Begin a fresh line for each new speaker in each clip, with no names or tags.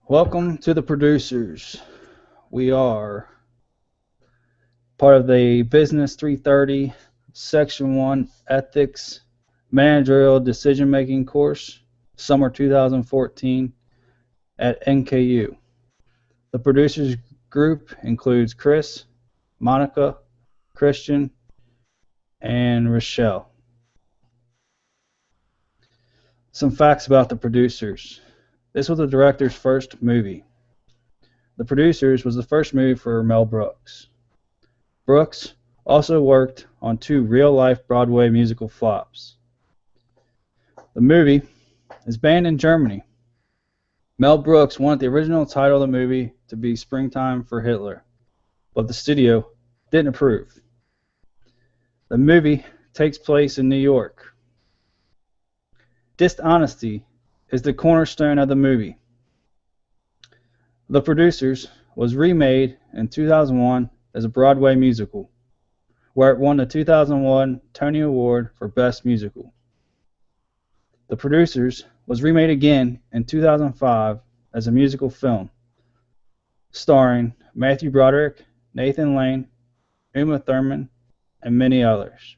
Welcome to the producers. We are part of the Business 330 Section 1 Ethics Managerial Decision Making course, summer 2014 at NKU. The producers group includes Chris, Monica, Christian, and Rochelle. Some facts about the producers. This was the director's first movie. The Producers was the first movie for Mel Brooks. Brooks also worked on two real-life Broadway musical flops. The movie is banned in Germany. Mel Brooks wanted the original title of the movie to be Springtime for Hitler, but the studio didn't approve. The movie takes place in New York. Dishonesty is the cornerstone of the movie. The Producers was remade in 2001 as a Broadway musical, where it won the 2001 Tony Award for Best Musical. The Producers was remade again in 2005 as a musical film, starring Matthew Broderick, Nathan Lane, Uma Thurman, and many others.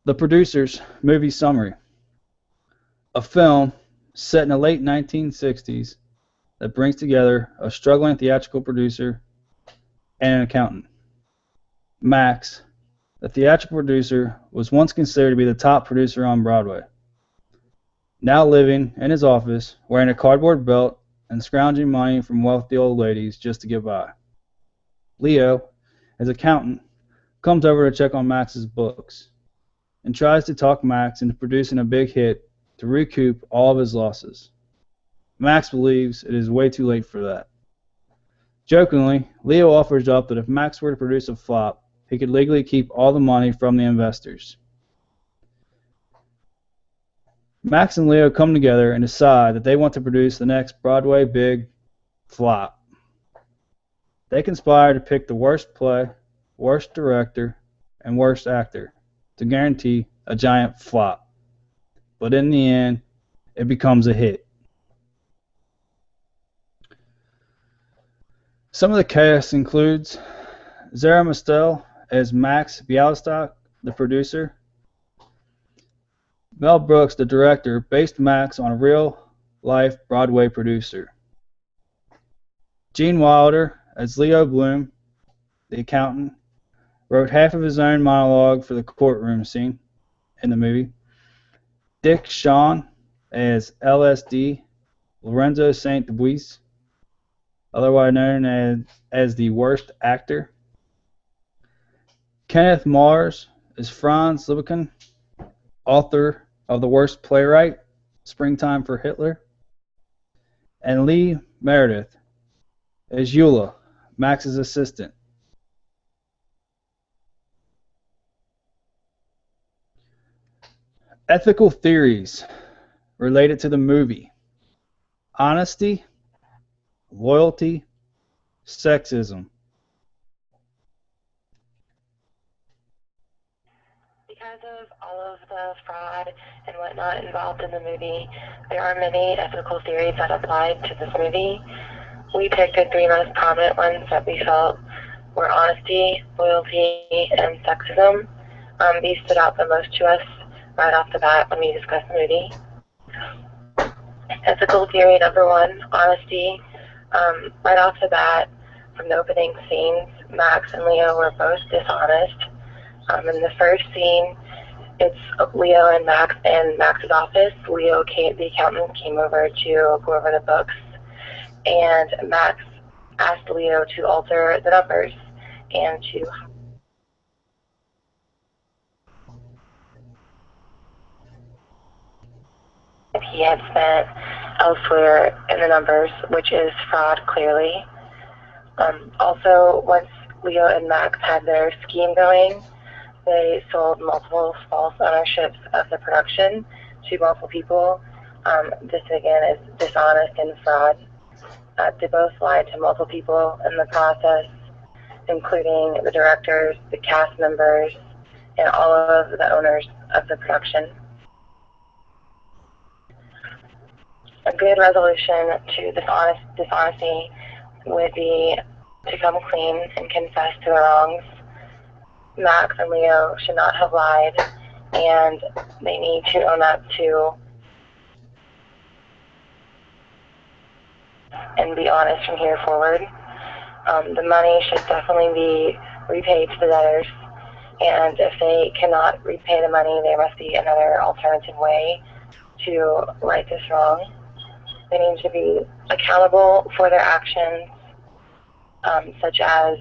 The Producers movie summary: a film set in the late 1960s that brings together a struggling theatrical producer and an accountant. Max, the theatrical producer, was once considered to be the top producer on Broadway. Now living in his office, wearing a cardboard belt and scrounging money from wealthy old ladies just to get by. Leo, his accountant, comes over to check on Max's books and tries to talk Max into producing a big hit to recoup all of his losses. Max believes it is way too late for that. Jokingly, Leo offers up that if Max were to produce a flop, he could legally keep all the money from the investors. Max and Leo come together and decide that they want to produce the next Broadway big flop. They conspire to pick the worst play, worst director, and worst actor to guarantee a giant flop. But in the end, it becomes a hit. Some of the cast includes Zara Mostel as Max Bialystok, the producer. Mel Brooks, the director, based Max on a real-life Broadway producer. Gene Wilder as Leo Bloom, the accountant, wrote half of his own monologue for the courtroom scene in the movie. Dick Shawn as LSD, Lorenzo St. Debuis, otherwise known as the worst actor. Kenneth Mars as Franz Liebekin, author of The Worst Playwright, Springtime for Hitler. And Lee Meredith as Eula, Max's assistant. Ethical theories related to the movie: honesty, loyalty, sexism.
Because of all of the fraud and whatnot involved in the movie, there are many ethical theories that apply to this movie. We picked the three most prominent ones that we felt were honesty, loyalty, and sexism. These stood out the most to us right off the bat when we discussed the movie. Ethical theory number one, honesty. Right off the bat, from the opening scenes, Max and Leo were both dishonest. In the first scene, it's Leo and Max in Max's office. Leo, the accountant, came over to go over the books, and Max asked Leo to alter the numbers and to he had spent elsewhere in the numbers, which is fraud, clearly. Also, once Leo and Max had their scheme going, they sold multiple false ownerships of the production to multiple people. This, again, is dishonest and fraud. They both lied to multiple people in the process, including the directors, the cast members, and all of the owners of the production. A good resolution to dishonesty would be to come clean and confess to their wrongs. Max and Leo should not have lied, and they need to own up to and be honest from here forward. The money should definitely be repaid to the debtors, and if they cannot repay the money, there must be another alternative way to right this wrong. They need to be accountable for their actions, such as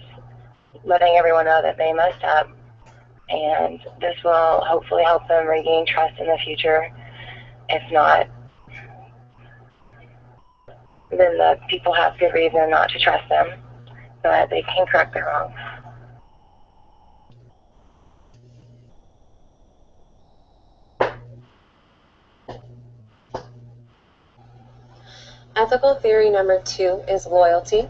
letting everyone know that they messed up, and this will hopefully help them regain trust in the future. If not, then the people have good reason not to trust them, so that they can correct their wrongs.
Ethical theory number 2 is loyalty.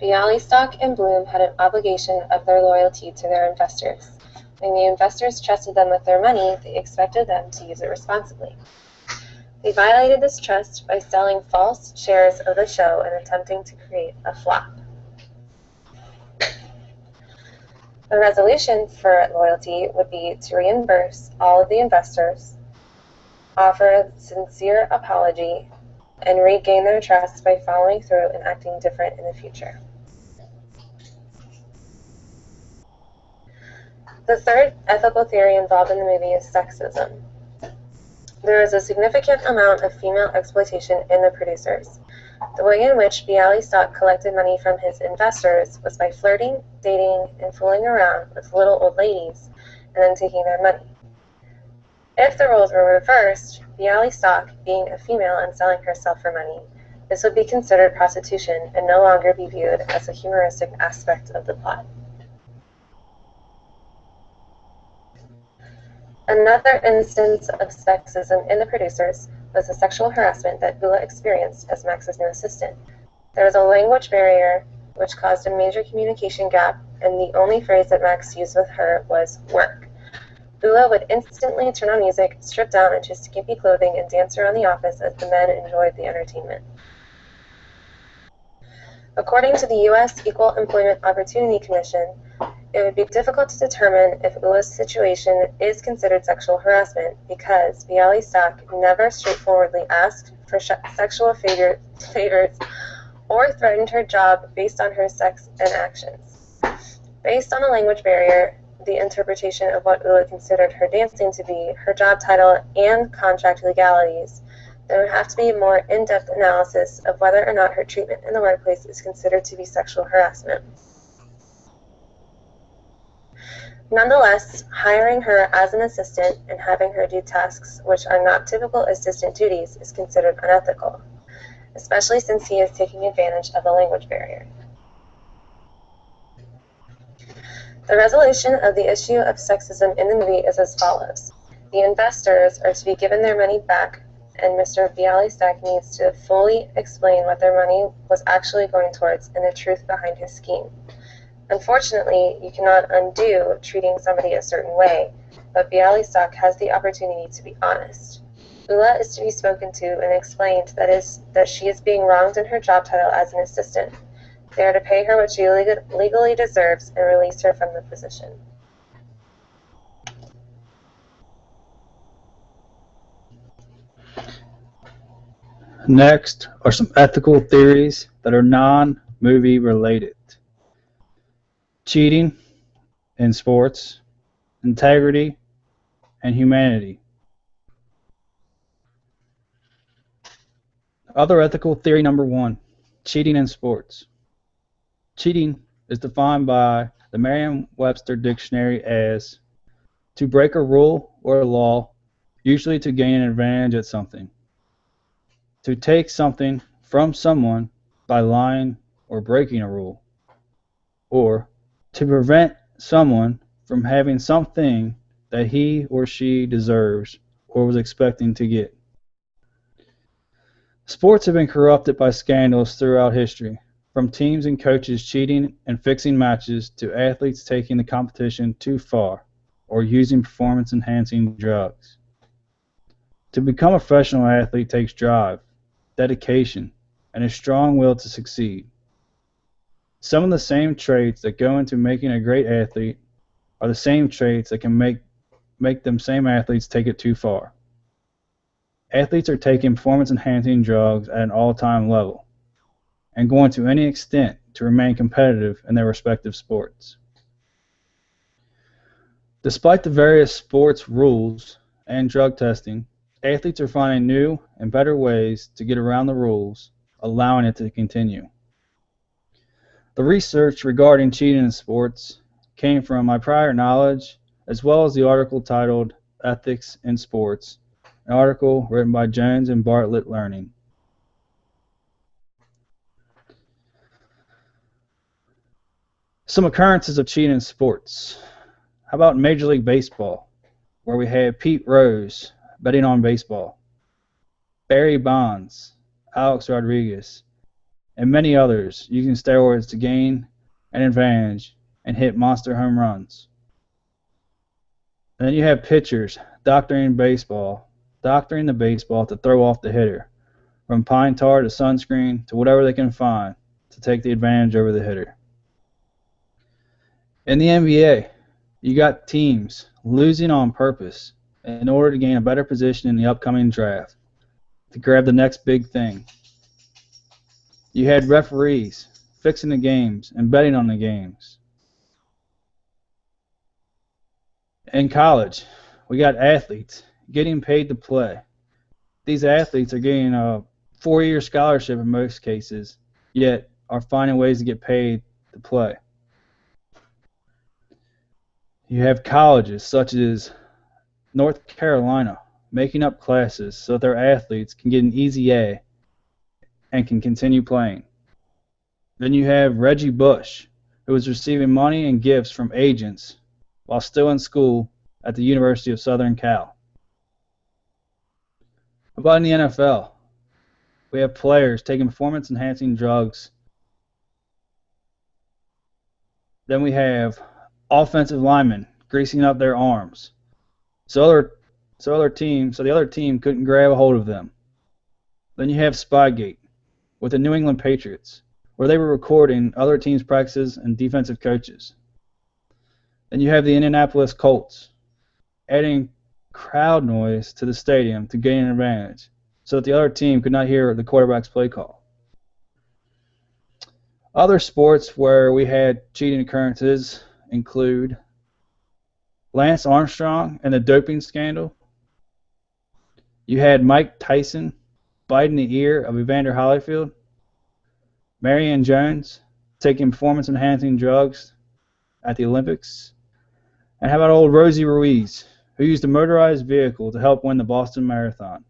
Bialystok and Bloom had an obligation of their loyalty to their investors. When the investors trusted them with their money, they expected them to use it responsibly. They violated this trust by selling false shares of the show and attempting to create a flop. The resolution for loyalty would be to reimburse all of the investors, offer a sincere apology, and regain their trust by following through and acting different in the future. The third ethical theory involved in the movie is sexism. There is a significant amount of female exploitation in the producers. The way in which Bialystok collected money from his investors was by flirting, dating, and fooling around with little old ladies, and then taking their money. If the roles were reversed, Bialystok being a female and selling herself for money, this would be considered prostitution and no longer be viewed as a humoristic aspect of the plot. Another instance of sexism in the producers was the sexual harassment that Ula experienced as Max's new assistant. There was a language barrier which caused a major communication gap, and the only phrase that Max used with her was work. Ula would instantly turn on music, strip down into skimpy clothing, and dance around the office as the men enjoyed the entertainment. According to the U.S. Equal Employment Opportunity Commission, it would be difficult to determine if Ula's situation is considered sexual harassment because Bialystok never straightforwardly asked for sexual favors or threatened her job based on her sex and actions. Based on a language barrier, the interpretation of what Ula considered her dancing to be, her job title, and contract legalities, there would have to be a more in-depth analysis of whether or not her treatment in the workplace is considered to be sexual harassment. Nonetheless, hiring her as an assistant and having her do tasks which are not typical assistant duties is considered unethical, especially since he is taking advantage of the language barrier. The resolution of the issue of sexism in the movie is as follows. The investors are to be given their money back, and Mr. Bialystok needs to fully explain what their money was actually going towards and the truth behind his scheme. Unfortunately, you cannot undo treating somebody a certain way, but Bialystok has the opportunity to be honest. Ula is to be spoken to and explained that she is being wronged in her job title as an assistant. They are to pay her what she legally deserves and release her from the position.
Next are some ethical theories that are non-movie related. Cheating in sports, integrity, and humanity. Other ethical theory number 1, cheating in sports. Cheating is defined by the Merriam-Webster dictionary as to break a rule or a law, usually to gain an advantage at something. To take something from someone by lying or breaking a rule. Or to prevent someone from having something that he or she deserves or was expecting to get. Sports have been corrupted by scandals throughout history, from teams and coaches cheating and fixing matches to athletes taking the competition too far or using performance-enhancing drugs. To become a professional athlete takes drive, dedication, and a strong will to succeed. Some of the same traits that go into making a great athlete are the same traits that can make them same athletes take it too far. Athletes are taking performance enhancing drugs at an all-time level and going to any extent to remain competitive in their respective sports. Despite the various sports rules and drug testing, athletes are finding new and better ways to get around the rules, allowing it to continue. The research regarding cheating in sports came from my prior knowledge, as well as the article titled Ethics in Sports, an article written by Jones and Bartlett Learning. Some occurrences of cheating in sports. How about Major League Baseball, where we had Pete Rose betting on baseball, Barry Bonds, Alex Rodriguez, and many others using steroids to gain an advantage and hit monster home runs. And then you have pitchers doctoring the baseball to throw off the hitter, from pine tar to sunscreen to whatever they can find to take the advantage over the hitter. In the NBA, you got teams losing on purpose in order to gain a better position in the upcoming draft, to grab the next big thing. You had referees fixing the games and betting on the games. In college, we got athletes getting paid to play. These athletes are getting a 4-year scholarship in most cases, yet are finding ways to get paid to play. You have colleges such as North Carolina making up classes so that their athletes can get an easy A and can continue playing. Then you have Reggie Bush, who is receiving money and gifts from agents while still in school at the University of Southern Cal. How about in the NFL? We have players taking performance-enhancing drugs. Then we have offensive linemen greasing up their arms, so the other team couldn't grab a hold of them. Then you have Spygate with the New England Patriots, where they were recording other teams' practices and defensive coaches. Then you have the Indianapolis Colts adding crowd noise to the stadium to gain an advantage, so that the other team could not hear the quarterback's play call. Other sports where we had cheating occurrences include Lance Armstrong and the doping scandal. You had Mike Tyson biting the ear of Evander Holyfield. Marion Jones taking performance-enhancing drugs at the Olympics. And how about old Rosie Ruiz, who used a motorized vehicle to help win the Boston Marathon?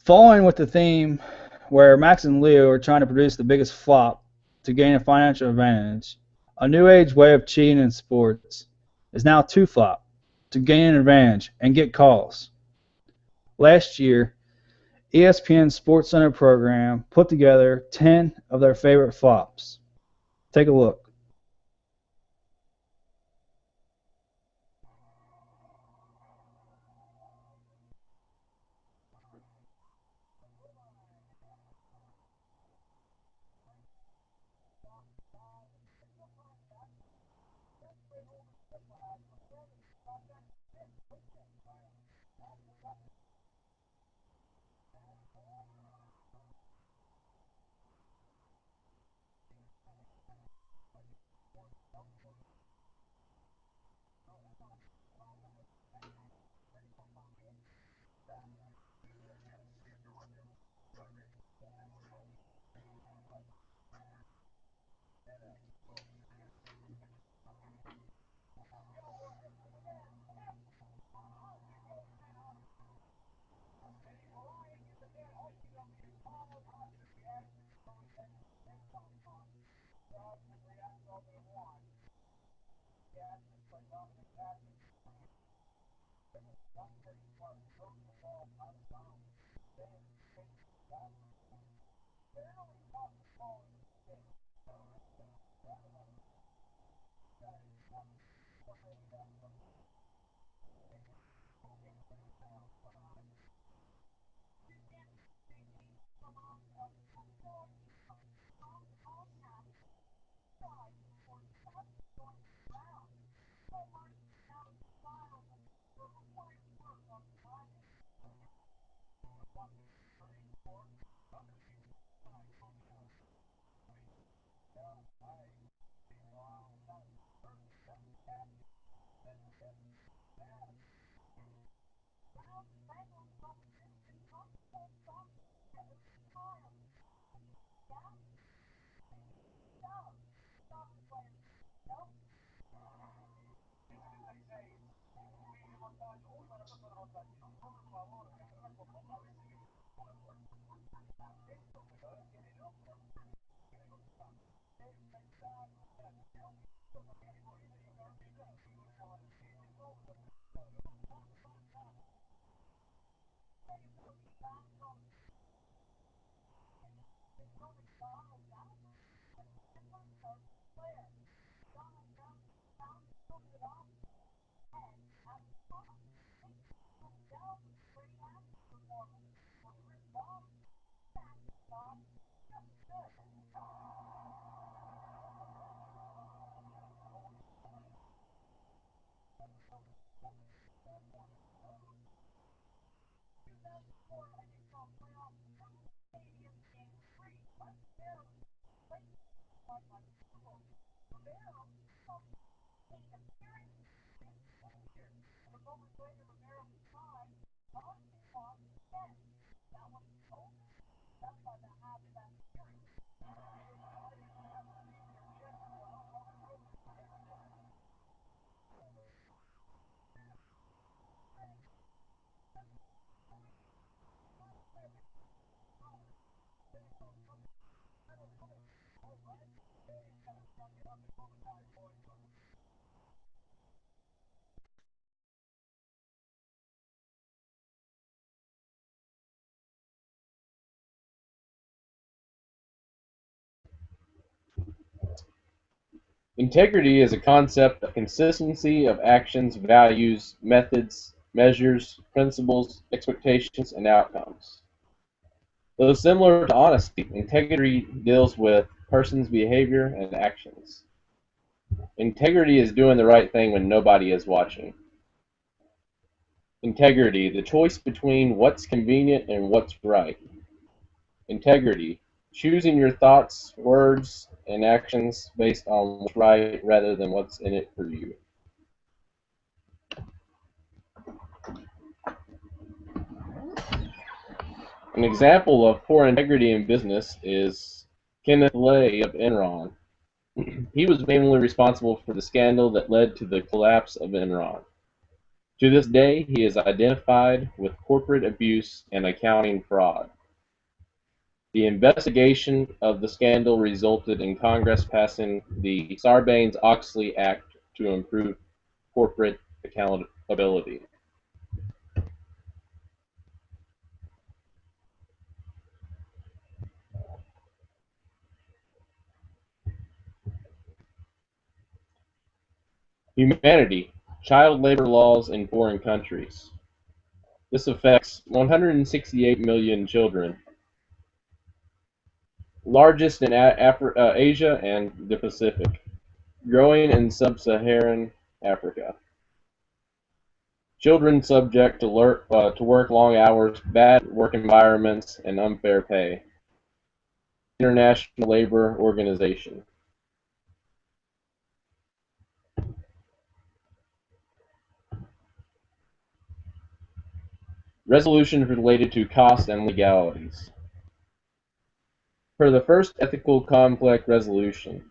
Following with the theme where Max and Leo are trying to produce the biggest flop to gain a financial advantage, a new age way of cheating in sports is now two flop to gain an advantage and get calls. Last year, ESPN's SportsCenter program put together 10 of their favorite flops. Take a look.
Integrity is a concept of consistency of actions, values, methods, measures, principles, expectations, and outcomes. Though similar to honesty, integrity deals with person's behavior and actions. Integrity is doing the right thing when nobody is watching. Integrity, the choice between what's convenient and what's right. Integrity, choosing your thoughts, words, and actions based on what's right rather than what's in it for you. An example of poor integrity in business is Kenneth Lay of Enron. He was mainly responsible for the scandal that led to the collapse of Enron. To this day, he is identified with corporate abuse and accounting fraud. The investigation of the scandal resulted in Congress passing the Sarbanes-Oxley Act to improve corporate accountability. Humanity, child labor laws in foreign countries. This affects 168 million children, largest in Asia and the Pacific, growing in sub-Saharan Africa. Children subject to work long hours, bad work environments, and unfair pay. International Labor Organization. Resolutions related to costs and legalities. For the first ethical conflict resolution,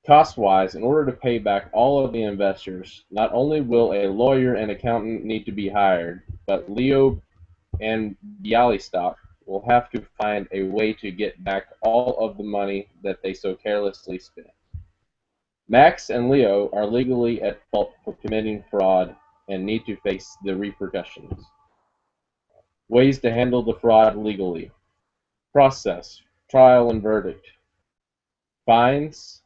cost-wise, in order to pay back all of the investors, not only will a lawyer and accountant need to be hired, but Leo and Bialystok will have to find a way to get back all of the money that they so carelessly spent. Max and Leo are legally at fault for committing fraud and need to face the repercussions. Ways to handle the fraud legally. Process, trial and verdict. Fines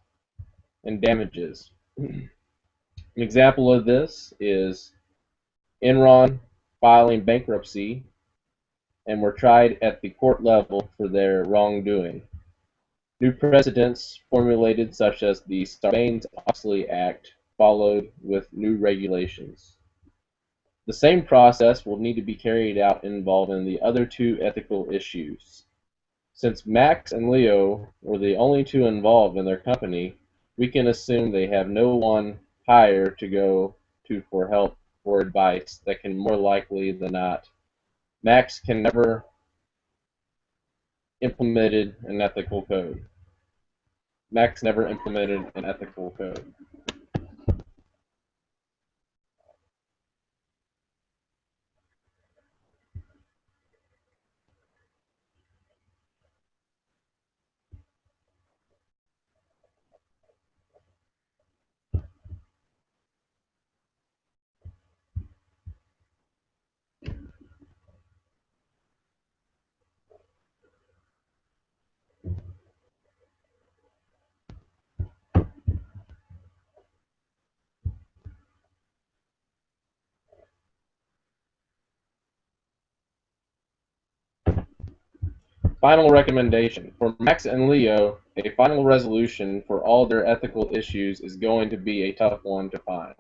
and damages. An example of this is Enron filing bankruptcy, and were tried at the court level for their wrongdoing. New precedents formulated, such as the Sarbanes-Oxley Act, followed with new regulations. The same process will need to be carried out involving the other two ethical issues. Since Max and Leo were the only two involved in their company, we can assume they have no one higher to go to for help or advice that can more likely than not. Max can never implemented an ethical code. Max never implemented an ethical code. Final recommendation. For Max and Leo, a final resolution for all their ethical issues is going to be a tough one to find.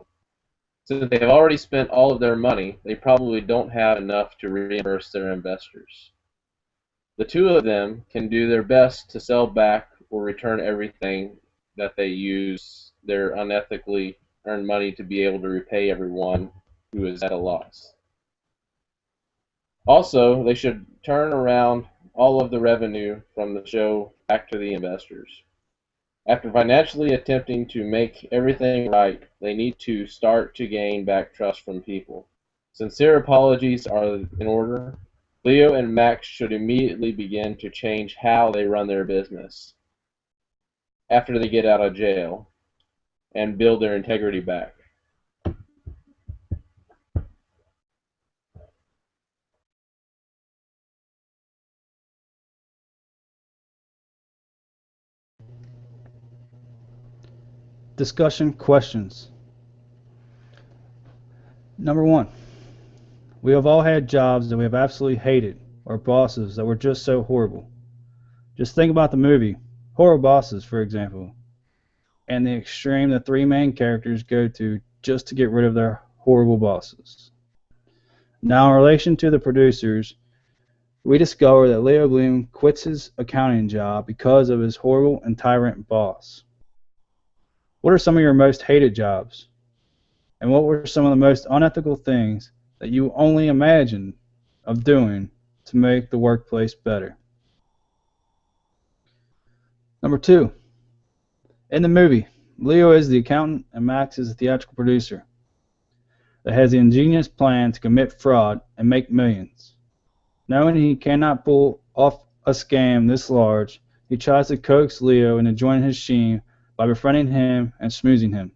Since they have already spent all of their money, they probably don't have enough to reimburse their investors. The two of them can do their best to sell back or return everything that they use their unethically earned money to be able to repay everyone who is at a loss. Also, they should turn around all of the revenue from the show back to the investors. After financially attempting to make everything right, they need to start to gain back trust from people. Sincere apologies are in order. Leo and Max should immediately begin to change how they run their business after they get out of jail and build their integrity back.
Discussion questions. Number 1. We have all had jobs that we have absolutely hated, or bosses that were just so horrible. Just think about the movie Horrible Bosses, for example, and the extreme the three main characters go to just to get rid of their horrible bosses. Now, in relation to the producers, we discover that Leo Bloom quits his accounting job because of his horrible and tyrant boss. What are some of your most hated jobs? And what were some of the most unethical things that you only imagined of doing to make the workplace better? Number 2. In the movie, Leo is the accountant and Max is the theatrical producer that has the ingenious plan to commit fraud and make millions. Knowing he cannot pull off a scam this large, he tries to coax Leo into joining his scheme by befriending him and schmoozing him.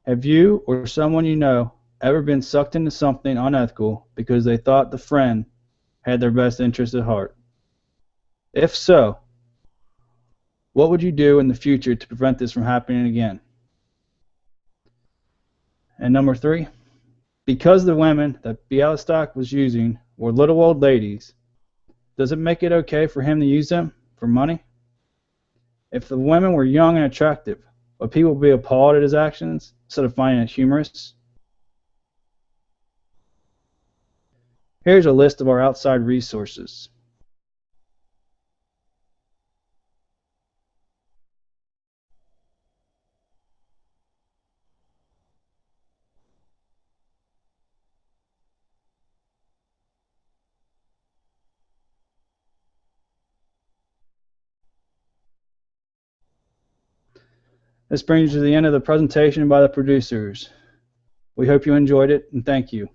Have you or someone you know ever been sucked into something unethical because they thought the friend had their best interest at heart? If so, what would you do in the future to prevent this from happening again? And number 3, because the women that Bialystok was using were little old ladies, does it make it okay for him to use them for money? If the women were young and attractive, would people be appalled at his actions instead of finding it humorous? Here's a list of our outside resources. This brings you to the end of the presentation by the producers. We hope you enjoyed it, and thank you.